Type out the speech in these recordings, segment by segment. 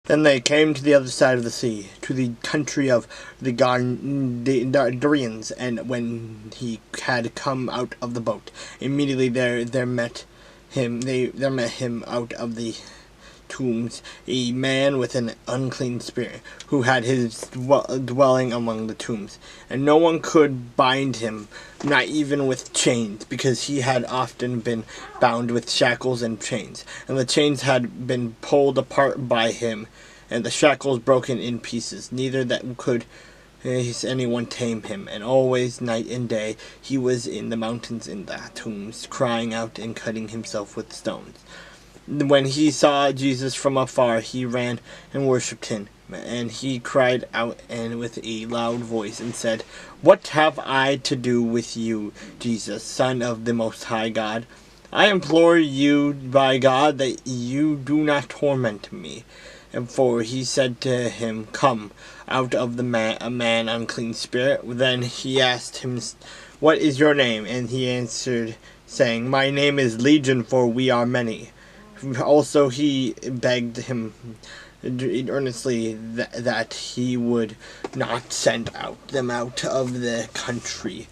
Then they came to the other side of the sea, to the country of the Gadarenes, and when he had come out of the boat, immediately there met him out of the tombs a man with an unclean spirit, who had his dwelling among the tombs, and no one could bind him, not even with chains, because he had often been bound with shackles and chains, and the chains had been pulled apart by him, and the shackles broken in pieces, neither that could anyone tame him. And always, night and day, he was in the mountains in the tombs, crying out and cutting himself with stones. When he saw Jesus from afar, he ran and worshipped him. And he cried out and with a loud voice and said, "What have I to do with you, Jesus, Son of the Most High God? I implore you by God that you do not torment me." And for he said to him, "Come out of the man unclean spirit." Then he asked him, "What is your name?" And he answered, saying, "My name is Legion, for we are many." Also he begged him earnestly that he would not send them out of the country.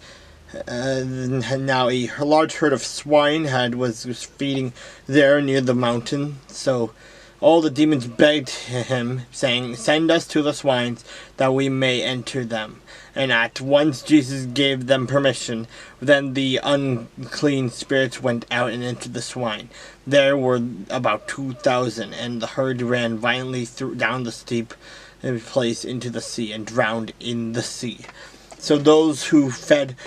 Now a large herd of swine was feeding there near the mountain, so all the demons begged him, saying, "Send us to the swine, that we may enter them." And at once Jesus gave them permission. Then the unclean spirits went out and entered the swine. There were about 2,000, and the herd ran violently down the steep place into the sea, and drowned in the sea. So those who fed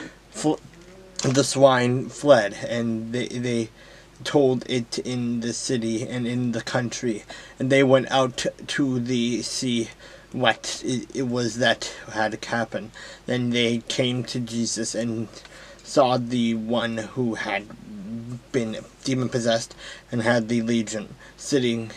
the swine fled, and they told it in the city and in the country, and they went out to the sea what it was that had happened. Then they came to Jesus and saw the one who had been demon possessed and had the legion sitting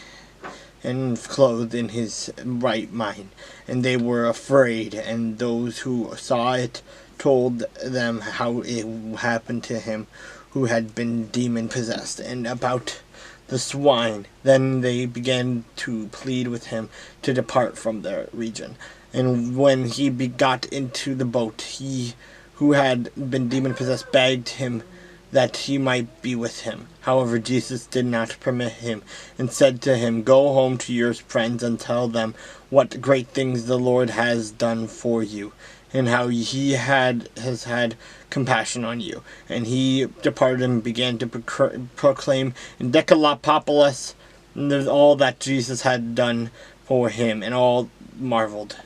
and clothed in his right mind, and they were afraid. And those who saw it told them how it happened to him who had been demon possessed, and about the swine. Then they began to plead with him to depart from their region. And when he got into the boat, he who had been demon possessed begged him that he might be with him. However, Jesus did not permit him, and said to him, "Go home to your friends and tell them what great things the Lord has done for you, and how he has had compassion on you." And he departed and began to proclaim in Decapolis all that Jesus had done for him, and all marveled.